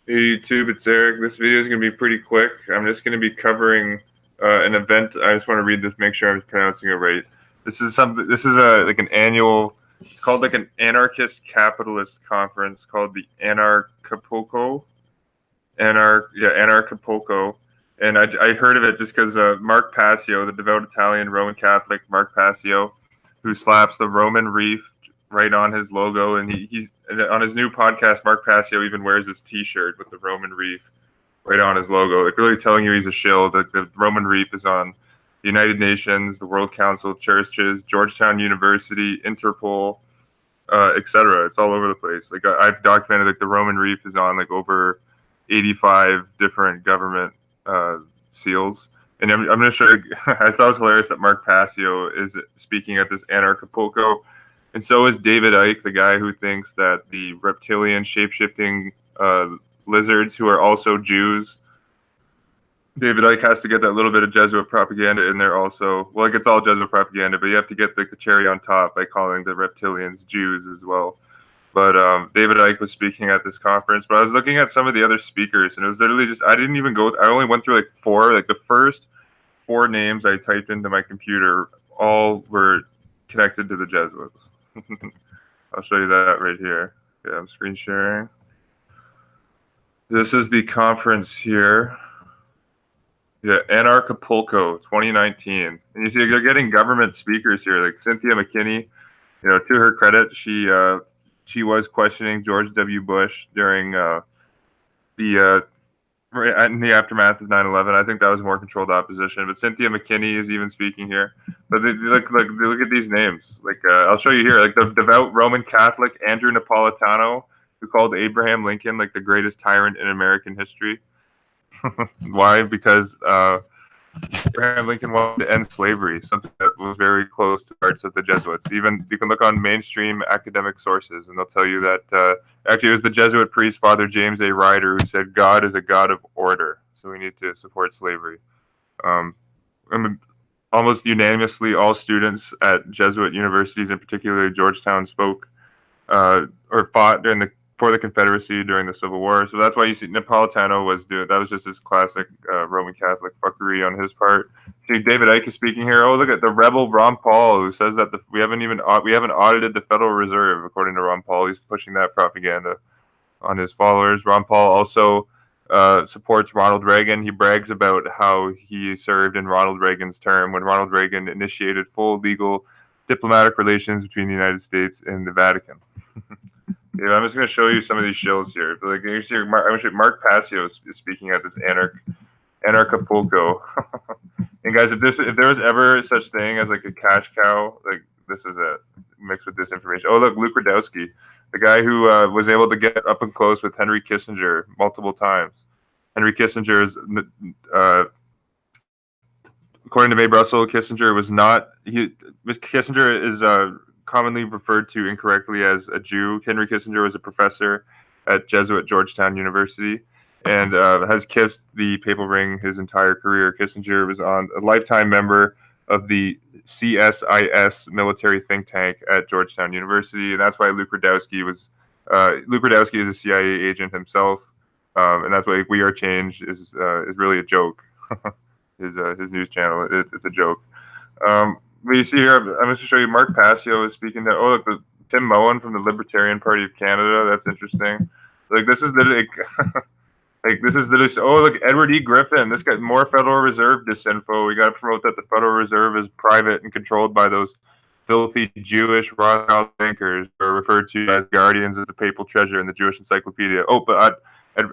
Hey YouTube, it's Eric. This video is going to be pretty quick. I'm just going to be covering an event. I just want to read this, make sure I'm pronouncing it right. This is something. This is like an annual. It's called like an anarchist capitalist conference called the Anarchapulco. Anarchapulco. And I heard of it just because Mark Passio, the devout Italian Roman Catholic Mark Passio, who slaps the Roman reef right on his logo, and he's on his new podcast. Mark Passio even wears his T-shirt with the Roman reef right on his logo, like really telling you he's a shill. The Roman reef is on the United Nations, the World Council of Churches, Georgetown University, Interpol, etc. It's all over the place. Like I've documented, like the Roman reef is on like over 85 different government seals. And I'm going to show you. I thought it was hilarious that Mark Passio is speaking at this Anarchapulco. And so is David Icke, the guy who thinks that the reptilian shape-shifting lizards who are also Jews. David Icke has to get that little bit of Jesuit propaganda in there also. Well, like it's all Jesuit propaganda, but you have to get the cherry on top by calling the reptilians Jews as well. But David Icke was speaking at this conference. But I was looking at some of the other speakers, and it was literally just, I didn't even go, I only went through like four. Like the first four names I typed into my computer all were connected to the Jesuits. I'll show you that right here. Yeah, I'm screen sharing. This is the conference here. Yeah, Anarchapulco 2019. And you see they're getting government speakers here, like Cynthia McKinney. You know, to her credit, she was questioning George W. Bush during in the aftermath of 9/11. I think that was more controlled opposition. But Cynthia McKinney is even speaking here. But they look at these names. Like I'll show you here. Like the devout Roman Catholic Andrew Napolitano, who called Abraham Lincoln like the greatest tyrant in American history. Why? Because Abraham Lincoln wanted to end slavery, something that was very close to the hearts of the Jesuits. Even you can look on mainstream academic sources, and they'll tell you that actually it was the Jesuit priest Father James A. Ryder who said God is a God of order, so we need to support slavery. I mean, almost unanimously, all students at Jesuit universities, in particular Georgetown, spoke or fought for the Confederacy during the Civil War. So that's why you see Napolitano was doing that. Was just his classic Roman Catholic fuckery on his part. See, David Icke is speaking here. Oh, look at the rebel Ron Paul, who says that we haven't audited the Federal Reserve. According to Ron Paul, he's pushing that propaganda on his followers. Ron Paul also supports Ronald Reagan. He brags about how he served in Ronald Reagan's term when Ronald Reagan initiated full legal diplomatic relations between the United States and the Vatican. Yeah, I'm just going to show you some of these shows here. Like you see, Mark Passio is speaking at this Anarchapulco. And guys, if there was ever such thing as like a cash cow, like this is it, mixed with disinformation. Oh, look, Luke Radowski, the guy who was able to get up and close with Henry Kissinger multiple times. Henry Kissinger is, according to Mae Brussel, Kissinger was not. Kissinger is commonly referred to incorrectly as a Jew. Henry Kissinger was a professor at Jesuit Georgetown University and has kissed the papal ring his entire career. Kissinger was a lifetime member of the CSIS military think tank at Georgetown University, and that's why Luke Radowski is a CIA agent himself, and that's why We Are Change is really a joke. his news channel, it's a joke. But you see here, I'm going to show you Mark Passio is speaking there. Oh, look, Tim Moen from the Libertarian Party of Canada. That's interesting. Like this is literally, oh, look, Edward E. Griffin. This got more Federal Reserve disinfo. We got to promote that the Federal Reserve is private and controlled by those filthy Jewish Rothschild bankers, who are referred to as guardians of the papal treasure in the Jewish Encyclopedia. Oh, but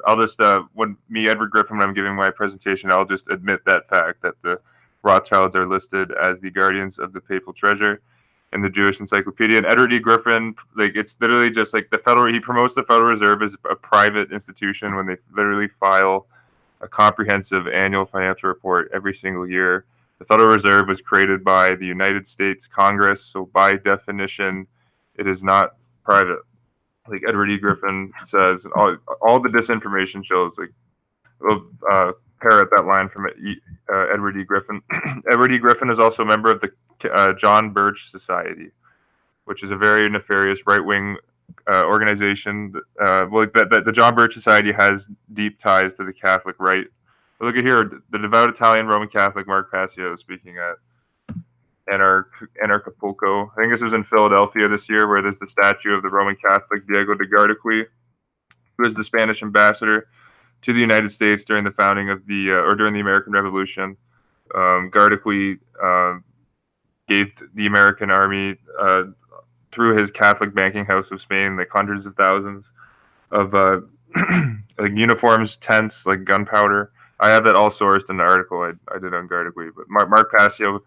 I'll just Edward Griffin, when I'm giving my presentation, I'll just admit that fact that the Rothschilds are listed as the guardians of the papal treasure in the Jewish Encyclopedia. And Edward E. Griffin, like it's literally just like he promotes the Federal Reserve as a private institution when they literally file a comprehensive annual financial report every single year. The Federal Reserve was created by the United States Congress, so by definition, it is not private. Like Edward E. Griffin says, all the disinformation shows, like, parrot that line from Edward E. Griffin. Edward E. Griffin is also a member of the John Birch Society, which is a very nefarious right-wing organization. The John Birch Society has deep ties to the Catholic right. But look at here, the devout Italian Roman Catholic Mark Passio speaking at Anarchapulco. I think this was in Philadelphia this year, where there's the statue of the Roman Catholic Diego de Guardaqui, who was the Spanish ambassador to the United States during the founding of or during the American Revolution. Guardaqui gave the American army, through his Catholic banking house of Spain, like hundreds of thousands of like uniforms, tents, like gunpowder. I have that all sourced in the article I did on Guardaqui. But Mark Passio,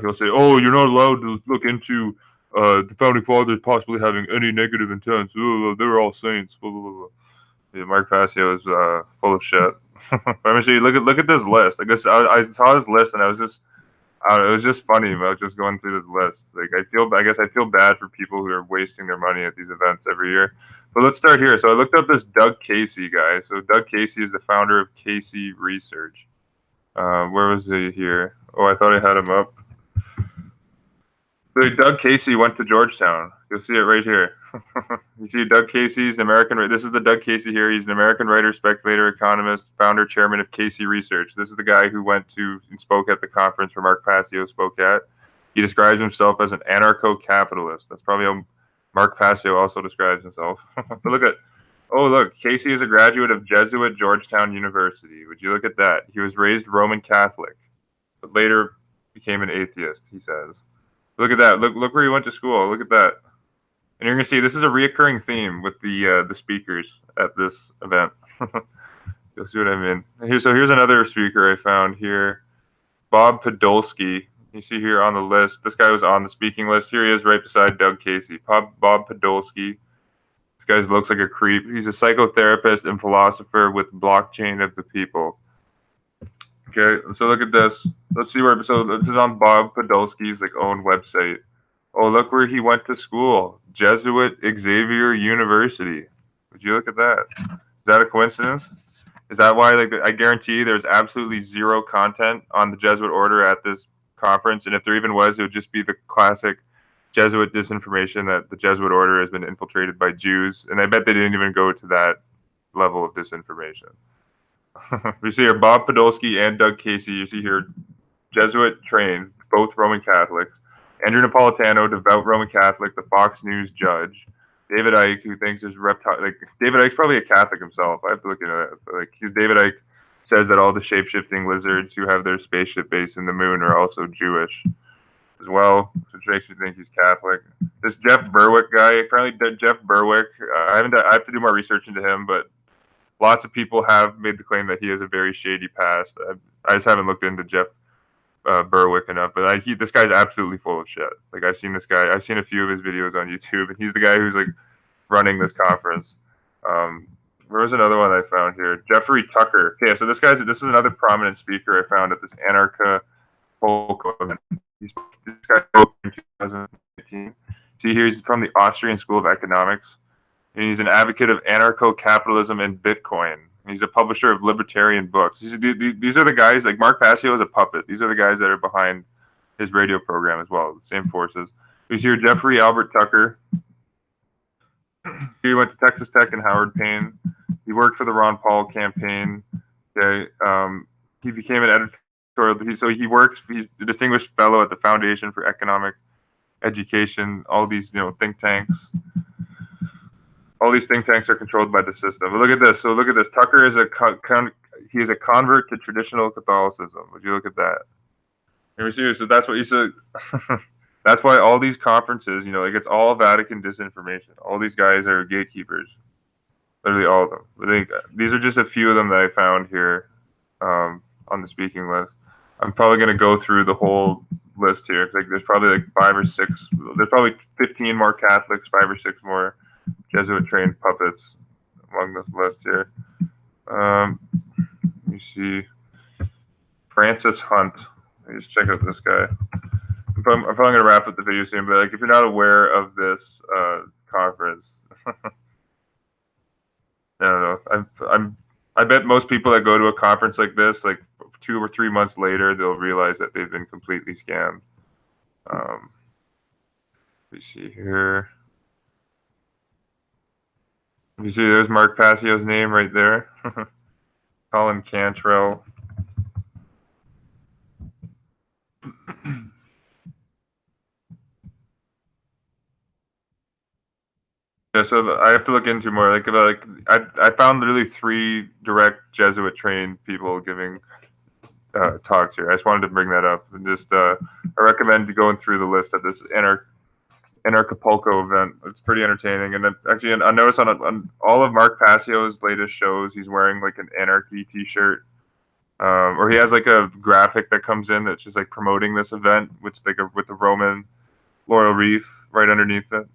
he'll say, "Oh, you're not allowed to look into the founding fathers possibly having any negative intent. They were all saints." Blah, blah, blah. Yeah, Mark Passio is full of shit. Let me see. Look at this list. I guess I saw this list and I was just, it was just funny about just going through this list. Like I guess I feel bad for people who are wasting their money at these events every year. But let's start here. So I looked up this Doug Casey guy. So Doug Casey is the founder of Casey Research. Where was he here? Oh, I thought I had him up. So Doug Casey went to Georgetown. You'll see it right here. You see Doug Casey's American. This is the Doug Casey here. He's an American writer, speculator, economist, founder, chairman of Casey Research. This is the guy who went to and spoke at the conference where Mark Passio spoke at. He describes himself as an anarcho-capitalist. That's probably how Mark Passio also describes himself. But look, Casey is a graduate of Jesuit Georgetown University. Would you look at that? He was raised Roman Catholic, but later became an atheist, he says. Look at that. Look where he went to school. Look at that. And you're gonna see this is a reoccurring theme with the speakers at this event. You'll see what I mean. Here's another speaker I found here, Bob Podolsky. You see here on the list. This guy was on the speaking list. Here he is, right beside Doug Casey. Bob Podolsky. This guy looks like a creep. He's a psychotherapist and philosopher with Blockchain of the People. Okay, so look at this. Let's see where. So this is on Bob Podolsky's own website. Oh, look where he went to school. Jesuit Xavier University. Would you look at that? Is that a coincidence? Is that why? I guarantee there's absolutely zero content on the Jesuit order at this conference, and if there even was, it would just be the classic Jesuit disinformation that the Jesuit order has been infiltrated by Jews, and I bet they didn't even go to that level of disinformation. We see here Bob Podolsky and Doug Casey. You see here Jesuit trained, both Roman Catholics. Andrew Napolitano, devout Roman Catholic, the Fox News judge. David Icke, who thinks is reptile. David Icke's probably a Catholic himself. I have to look into that. David Icke says that all the shape-shifting lizards who have their spaceship base in the moon are also Jewish as well, which makes me think he's Catholic. This Jeff Berwick guy, apparently Jeff Berwick, I have to do more research into him, but lots of people have made the claim that he has a very shady past. I just haven't looked into Jeff Berwick enough, but this guy's absolutely full of shit. I've seen this guy. I've seen a few of his videos on YouTube, and he's the guy who's running this conference. There was another one I found here, Jeffrey Tucker. Okay, so this is another prominent speaker I found at this Anarchapulco event. This guy spoke in 2015. See here, he's from the Austrian School of Economics, and he's an advocate of anarcho-capitalism and Bitcoin. He's a publisher of libertarian books. These are the guys, Mark Passio is a puppet. These are the guys that are behind his radio program as well, the same forces. He's here, Jeffrey Albert Tucker. He went to Texas Tech and Howard Payne. He worked for the Ron Paul campaign. Okay, he became an editorial. He's a distinguished fellow at the Foundation for Economic Education. All these, think tanks. All these think tanks are controlled by the system. But look at this. So look at this. Tucker is a convert to traditional Catholicism. Would you look at that? So that's what you said. That's why all these conferences, it's all Vatican disinformation. All these guys are gatekeepers. Literally all of them. These are just a few of them that I found here on the speaking list. I'm probably going to go through the whole list here. There's probably 5 or 6. There's probably 15 more Catholics, 5 or 6 more Jesuit trained puppets among this list here. Let me see. Francis Hunt. Let me just check out this guy. I'm probably going to wrap up the video soon, but if you're not aware of this conference, I don't know. I bet most people that go to a conference like this, 2 or 3 months later, they'll realize that they've been completely scammed. Let me see here. You see, there's Mark Passio's name right there. Colin Cantrell. Yeah, so I have to look into more. I found literally 3 direct Jesuit trained people giving talks here. I just wanted to bring that up and just I recommend going through the list at this Anarchapulco event. It's pretty entertaining, and actually I noticed on all of Mark Passio's latest shows, he's wearing like an anarchy T-shirt, or he has like a graphic that comes in that's just like promoting this event, which with the Roman laurel wreath right underneath it.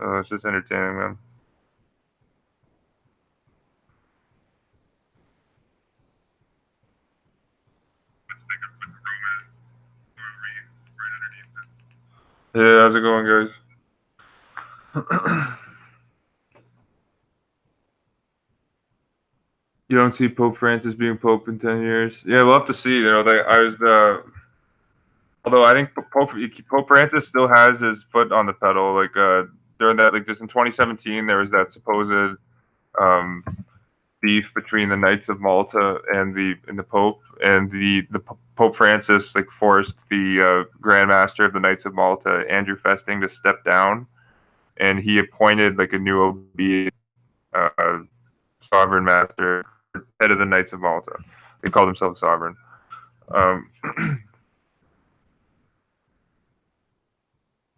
It's just entertaining, man. Yeah, how's it going, guys? You don't see Pope Francis being Pope in 10 years. Yeah, we'll have to see. Although I think Pope Francis still has his foot on the pedal. Like during that, like just in 2017, there was that supposed um, beef between the Knights of Malta and the Pope, and the Pope Francis like forced the Grand Master of the Knights of Malta, Andrew Festing, to step down, and he appointed like a new obedient sovereign master, head of the Knights of Malta. They called themselves sovereign. Um,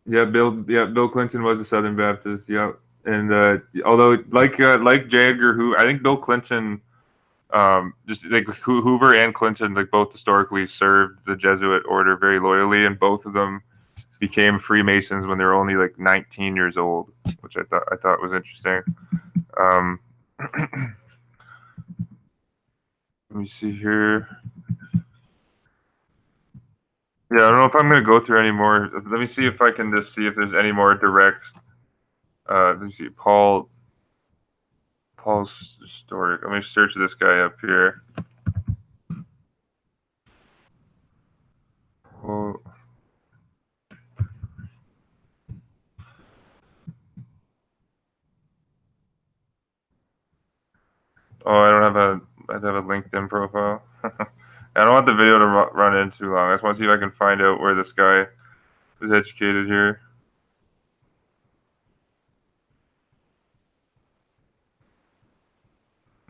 Bill Clinton was a Southern Baptist. Yeah, and although like J. Edgar Hoover, I think Bill Clinton, just like Hoover and Clinton, like both historically served the Jesuit order very loyally, and both of them became Freemasons when they were only like 19 years old, which I thought was interesting. Um, let me see here. Yeah, I don't know if I'm going to go through any more. Let me see if I can just see if there's any more direct. Let me see, Paul's story. Let me search this guy up here. Paul. Oh, I have a LinkedIn profile. I don't want the video to run in too long. I just want to see if I can find out where this guy was educated here.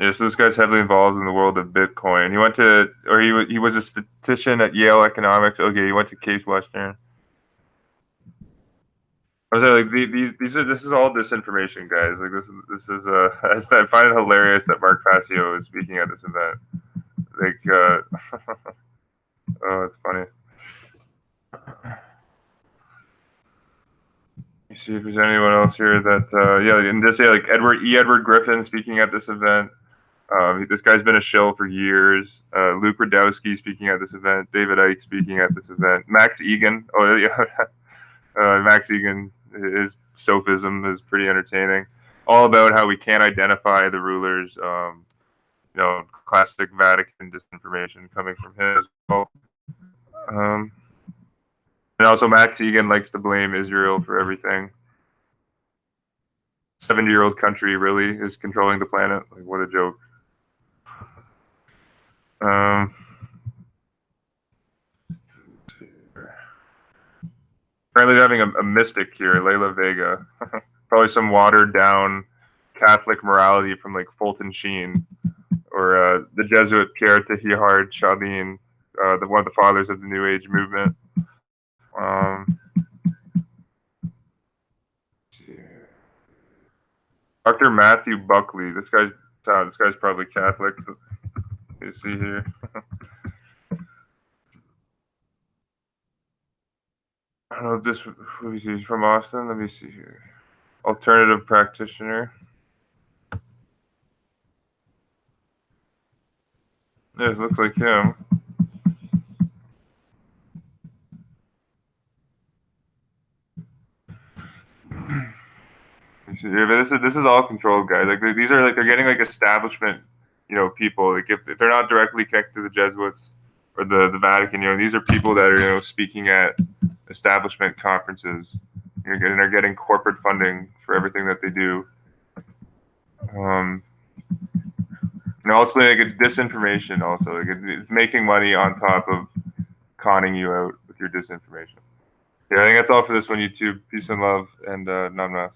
Yeah, so this guy's heavily involved in the world of Bitcoin. He was a statistician at Yale Economics. Okay, he went to Case Western. I was like, this is all disinformation, guys. Like this is I find it hilarious that Mark Passio is speaking at this event. Like, oh, it's funny. You see if there's anyone else here that, yeah, and just say like Edward Griffin speaking at this event. This guy's been a shill for years. Luke Radowski speaking at this event. David Icke speaking at this event. Max Egan. Oh yeah, Max Egan. His sophism is pretty entertaining. All about how we can't identify the rulers. Classic Vatican disinformation coming from him as well. Um, and also, Max Egan likes to blame Israel for everything. 70-year-old country really is controlling the planet. Like, what a joke. Um, Apparently having a mystic here, Layla Vega. Probably some watered down Catholic morality from like Fulton Sheen or the Jesuit Pierre Teilhard Chardin, one of the fathers of the New Age movement. Dr. Matthew Buckley. This guy's probably Catholic. You see here. I don't know if he's from Austin. Let me see here. Alternative practitioner. Yeah, this looks like him. Yeah, but this is all controlled, guys. Like these are like they're getting like establishment, people. Like if they're not directly connected to the Jesuits or the Vatican, these are people that are speaking at establishment conferences. They're getting corporate funding for everything that they do. Um, ultimately, like, it's disinformation. Also, like, it's making money on top of conning you out with your disinformation. Yeah, I think that's all for this one, YouTube. Peace and love, and namaste.